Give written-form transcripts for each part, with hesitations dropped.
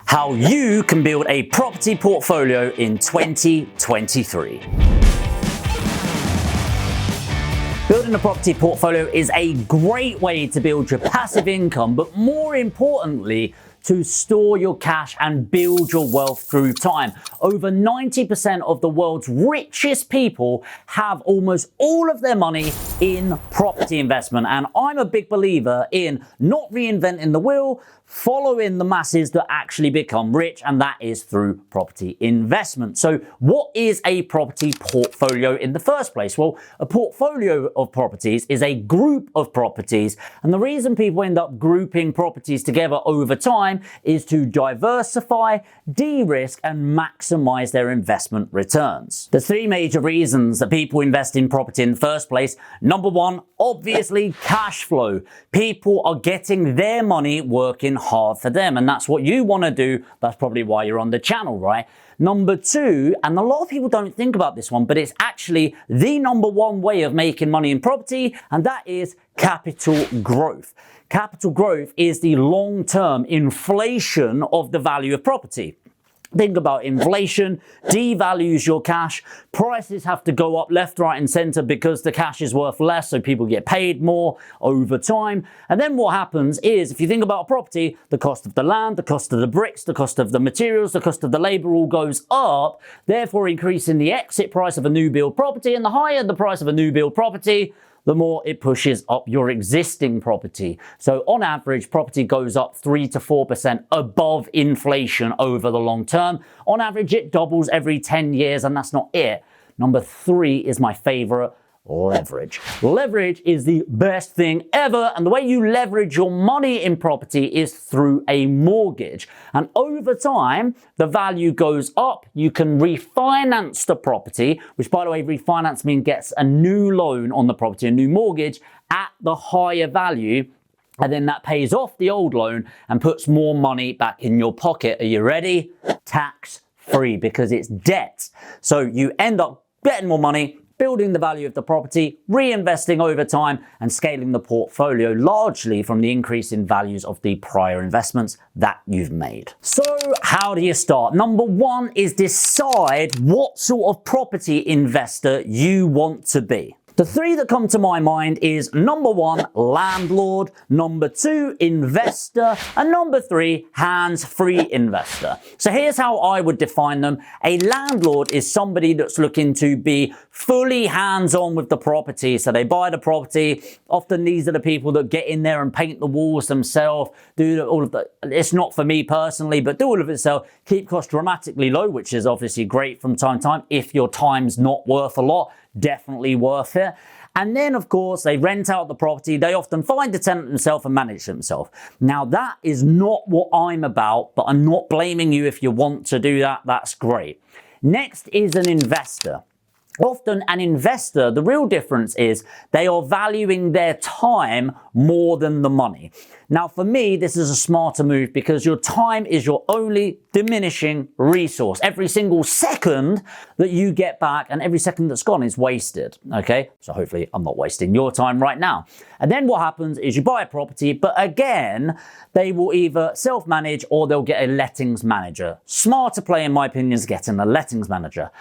how you can build a property portfolio in 2023. Building a property portfolio is a great way to build your passive income, but more importantly, to store your cash and build your wealth through time. Over 90% of the world's richest people have almost all of their money in property investment. And I'm a big believer in not reinventing the wheel, following the masses that actually become rich, and that is through property investment. So what is a property portfolio in the first place? Well, a portfolio of properties is a group of properties, and the reason people end up grouping properties together over time is to diversify, de-risk, and maximize their investment returns. There's three major reasons that people invest in property in the first place. Number one, obviously cash flow. People are getting their money working hard for them, and that's what you want to do. That's probably why you're on the channel, right? Number two, and a lot of people don't think about this one, but it's actually the number one way of making money in property, and that is capital growth. Capital growth is the long-term inflation of the value of property. Think about inflation, devalues your cash, prices have to go up left, right, and center because the cash is worth less, so people get paid more over time. And then what happens is, if you think about a property, the cost of the land, the cost of the bricks, the cost of the materials, the cost of the labor all goes up, therefore increasing the exit price of a new build property. And the higher the price of a new build property, the more it pushes up your existing property. So on average, property goes up 3 to 4% above inflation over the long term. On average, it doubles every 10 years, and that's not it. Number three is my favorite: leverage. Leverage is the best thing ever, and the way you leverage your money in property is through a mortgage. And over time, the value goes up. You can refinance the property, which, by the way, refinance means gets a new loan on the property, a new mortgage at the higher value. And then that pays off the old loan and puts more money back in your pocket. Are you ready? Tax free, because it's debt. So you end up getting more money, building the value of the property, reinvesting over time, and scaling the portfolio largely from the increase in values of the prior investments that you've made. So how do you start? Number one is decide what sort of property investor you want to be. The three that come to my mind is number one, landlord, number two, investor, and number three, hands-free investor. So here's how I would define them. A landlord is somebody that's looking to be fully hands-on with the property. So they buy the property. Often these are the people that get in there and paint the walls themselves, do all of the, it's not for me personally, but do all of it themselves, keep costs dramatically low, which is obviously great from time to time. If your time's not worth a lot, definitely worth it. And then, of course, they rent out the property. They often find the tenant themselves and manage themselves. Now, that is not what I'm about, but I'm not blaming you if you want to do that. That's great. Next is an investor. Often an investor, the real difference is they are valuing their time more than the money. Now, for me, this is a smarter move because your time is your only diminishing resource. Every single second that you get back and every second that's gone is wasted, okay? So hopefully I'm not wasting your time right now. And then what happens is you buy a property, but again, they will either self-manage or they'll get a lettings manager. Smarter play, in my opinion, is getting a lettings manager.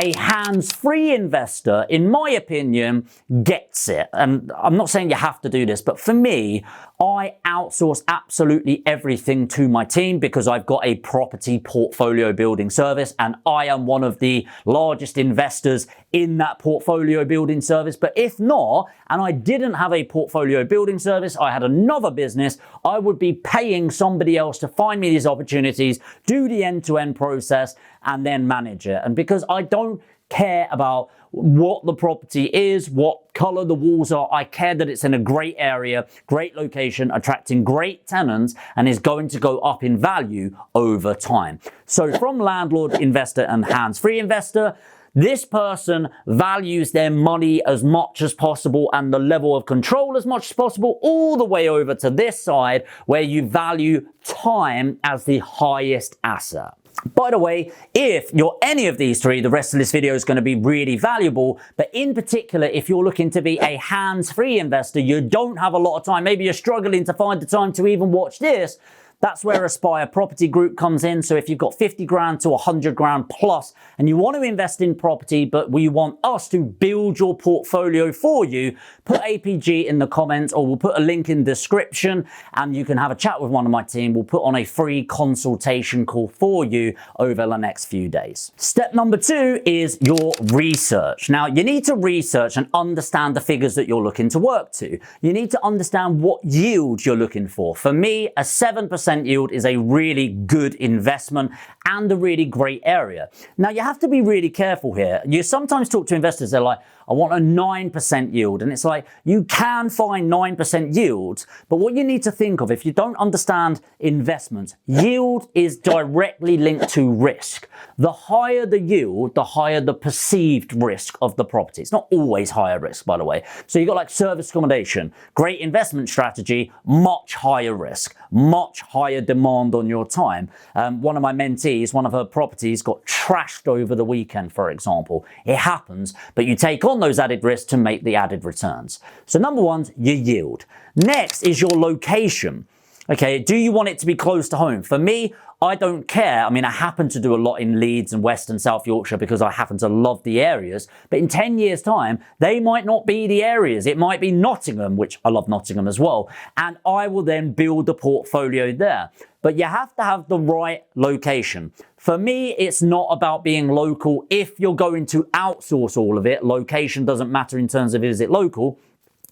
A hands-free investor, in my opinion, gets it. And I'm not saying you have to do this, but for me, I outsource absolutely everything to my team because I've got a property portfolio building service and I am one of the largest investors in that portfolio building service. But if not, and I didn't have a portfolio building service, I had another business, I would be paying somebody else to find me these opportunities, do the end-to-end process, and then manage it. And because I don't care about what the property is, what color the walls are. I care that it's in a great area, great location, attracting great tenants, and is going to go up in value over time. So from landlord investor and hands-free investor, this person values their money as much as possible and the level of control as much as possible, all the way over to this side where you value time as the highest asset. By the way, if you're any of these three, the rest of this video is going to be really valuable. But in particular, if you're looking to be a hands-free investor, you don't have a lot of time. Maybe you're struggling to find the time to even watch this. That's where Aspire Property Group comes in. So if you've got 50 grand to 100 grand plus and you want to invest in property, but we want us to build your portfolio for you, put APG in the comments, or we'll put a link in the description and you can have a chat with one of my team. We'll put on a free consultation call for you over the next few days. Step number 2 is your research. Now, you need to research and understand the figures that you're looking to work to. You need to understand what yield you're looking for. For me, a 7% yield is a really good investment and a really great area. Now, you have to be really careful here. You sometimes talk to investors, they're like, I want a 9% yield. And it's like, you can find 9% yields, but what you need to think of, if you don't understand investments, yield is directly linked to risk. The higher the yield, the higher the perceived risk of the property. It's not always higher risk, by the way. So you've got like service accommodation, great investment strategy, much higher risk, much higher demand on your time. One of my mentees, one of her properties got trashed over the weekend, for example. It happens, but you take on those added risks to make the added returns. So number 1's your yield. Next is your location. Okay, do you want it to be close to home? For me, I don't care. I mean, I happen to do a lot in Leeds and West and South Yorkshire because I happen to love the areas. But in 10 years' time, they might not be the areas. It might be Nottingham, which I love Nottingham as well. And I will then build the portfolio there. But you have to have the right location. For me, it's not about being local. If you're going to outsource all of it, location doesn't matter in terms of is it local.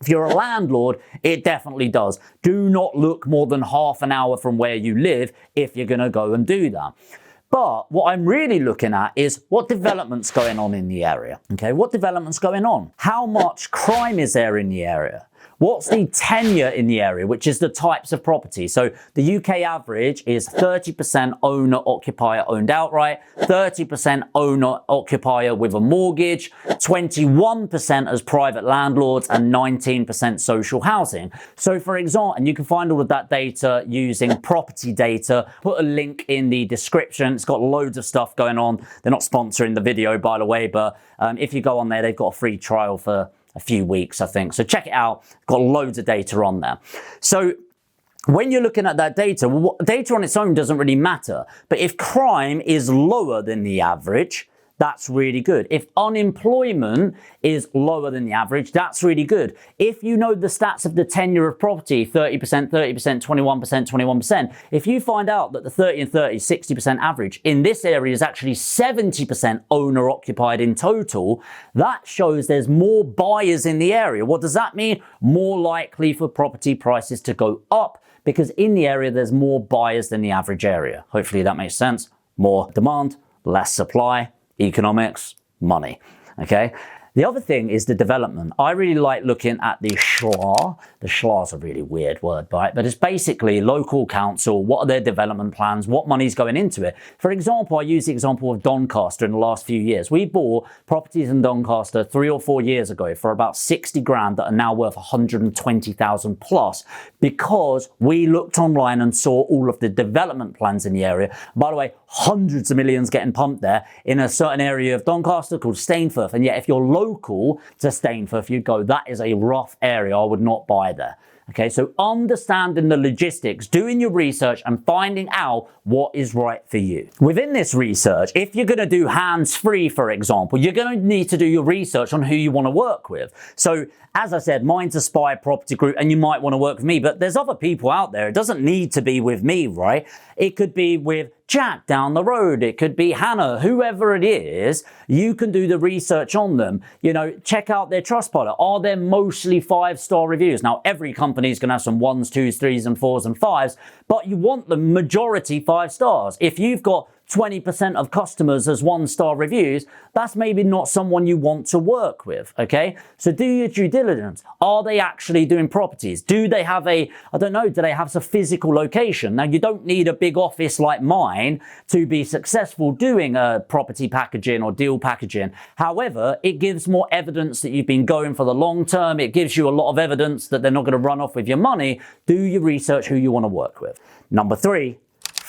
If you're a landlord, it definitely does. Do not look more than half an hour from where you live if you're going to go and do that. But what I'm really looking at is what development's going on in the area. Okay, what development's going on? How much crime is there in the area? What's the tenure in the area, which is the types of property? So the UK average is 30% owner-occupier owned outright, 30% owner-occupier with a mortgage, 21% as private landlords, and 19% social housing. So for example, and you can find all of that data using property data. Put a link in the description. It's got loads of stuff going on. They're not sponsoring the video, by the way, but if you go on there, they've got a free trial for a few weeks, I think. So check it out. Got loads of data on there. So when you're looking at that data, well, data on its own doesn't really matter. But if crime is lower than the average, that's really good. If unemployment is lower than the average, that's really good. If you know the stats of the tenure of property, 30%, 30%, 21%, 21%, if you find out that the 30 and 30, 60% average in this area is actually 70% owner occupied in total, that shows there's more buyers in the area. What does that mean? More likely for property prices to go up because in the area there's more buyers than the average area. Hopefully that makes sense. More demand, less supply. Economics, money, okay? The other thing is the development. I really like looking at the SHLA. The SHLA is a really weird word, right? But it's basically local council. What are their development plans? What money's going into it? For example, I use the example of Doncaster in the last few years. We bought properties in Doncaster 3 or 4 years ago for about 60 grand that are now worth 120,000 plus because we looked online and saw all of the development plans in the area. By the way, hundreds of millions getting pumped there in a certain area of Doncaster called Stainforth. And yet if you're local to Stainforth, you'd go, that is a rough area. I would not buy there. Okay, so understanding the logistics, doing your research and finding out what is right for you. Within this research, if you're going to do hands-free, for example, you're going to need to do your research on who you want to work with. So as I said, mine's Aspire Property Group and you might want to work with me, but there's other people out there. It doesn't need to be with me, right? It could be with Jack down the road. It could be Hannah, whoever it is, you can do the research on them. You know, check out their Trustpilot. Are there mostly 5-star reviews? Now, every company is going to have some 1s, 2s, 3s and 4s and 5s, but you want the majority 5 stars. If you've got 20% of customers as 1-star reviews, that's maybe not someone you want to work with, okay? So do your due diligence. Are they actually doing properties? Do they have do they have a physical location? Now, you don't need a big office like mine to be successful doing a property packaging or deal packaging. However, it gives more evidence that you've been going for the long term. It gives you a lot of evidence that they're not going to run off with your money. Do your research who you want to work with. Number 3,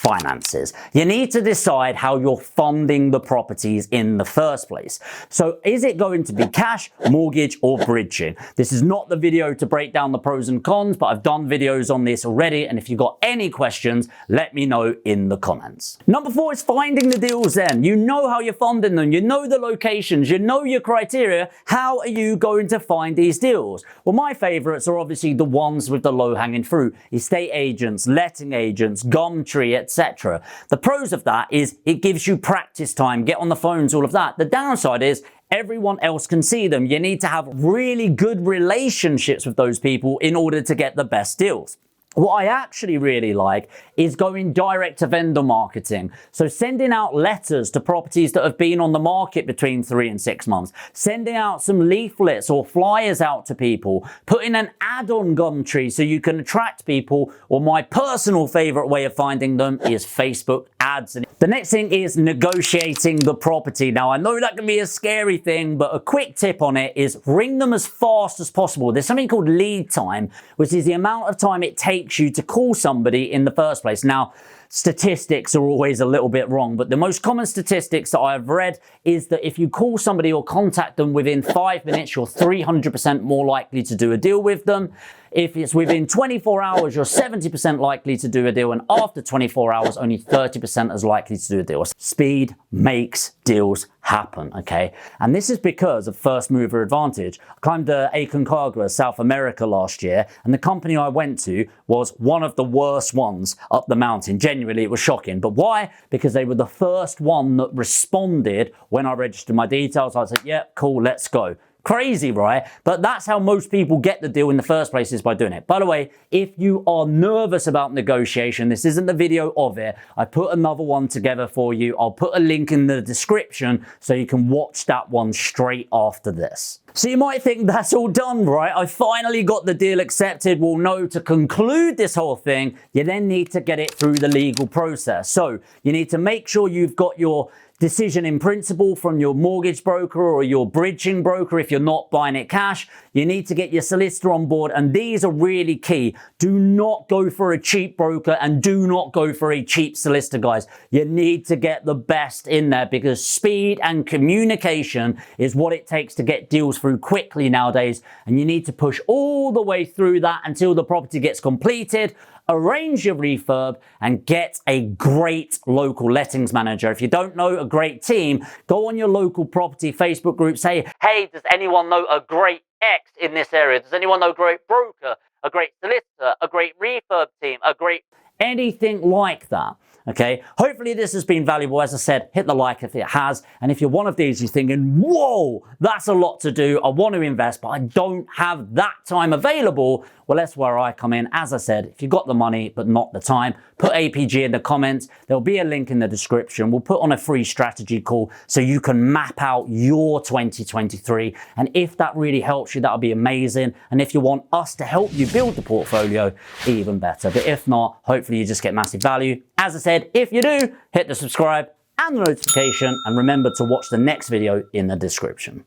finances. You need to decide how you're funding the properties in the first place. So is it going to be cash, mortgage, or bridging? This is not the video to break down the pros and cons, but I've done videos on this already, and if you've got any questions, let me know in the comments. Number 4 is finding the deals then. You know how you're funding them, you know the locations, you know your criteria. How are you going to find these deals? Well, my favorites are obviously the ones with the low-hanging fruit. Estate agents, letting agents, Gumtree, etc. The pros of that is it gives you practice time, get on the phones, all of that. The downside is everyone else can see them. You need to have really good relationships with those people in order to get the best deals. What I actually really like is going direct to vendor marketing. So sending out letters to properties that have been on the market between 3 and 6 months, sending out some leaflets or flyers out to people, putting an ad on Gumtree so you can attract people, or my personal favorite way of finding them is Facebook ads. The next thing is negotiating the property. Now, I know that can be a scary thing, but a quick tip on it is ring them as fast as possible. There's something called lead time, which is the amount of time it takes you to call somebody in the first place. Now, statistics are always a little bit wrong, but the most common statistics that I've read is that if you call somebody or contact them within 5 minutes, you're 300% more likely to do a deal with them. If it's within 24 hours, you're 70% likely to do a deal, and after 24 hours, only 30% as likely to do a deal. Speed makes deals happen, okay? And this is because of first mover advantage. I climbed the Aconcagua, South America last year, and the company I went to was one of the worst ones up the mountain. Genuinely, it was shocking. But why? Because they were the first one that responded when I registered my details. I said, yeah, cool, let's go. Crazy, right? But that's how most people get the deal in the first place, is by doing it. By the way, if you are nervous about negotiation, this isn't the video of it. I put another one together for you. I'll put a link in the description so you can watch that one straight after this. So you might think that's all done, right? I finally got the deal accepted. Well, no, to conclude this whole thing, you then need to get it through the legal process. So you need to make sure you've got your decision in principle from your mortgage broker or your bridging broker if you're not buying it cash. You need to get your solicitor on board, and these are really key. Do not go for a cheap broker and do not go for a cheap solicitor, guys. You need to get the best in there, because speed and communication is what it takes to get deals through quickly nowadays, and you need to push all the way through that until the property gets completed. Arrange your refurb and get a great local lettings manager. If you don't know a great team, go on your local property Facebook group, say, hey, does anyone know a great X in this area? Does anyone know a great broker, a great solicitor, a great refurb team, a great anything like that? Okay, hopefully this has been valuable. As I said, hit the like if it has. And if you're one of these, you're thinking, whoa, that's a lot to do. I want to invest, but I don't have that time available. Well, that's where I come in. As I said, if you've got the money, but not the time, put APG in the comments. There'll be a link in the description. We'll put on a free strategy call so you can map out your 2023. And if that really helps you, that'll be amazing. And if you want us to help you build the portfolio, even better. But if not, hopefully you just get massive value. As I said, if you do, hit the subscribe and the notification, and remember to watch the next video in the description.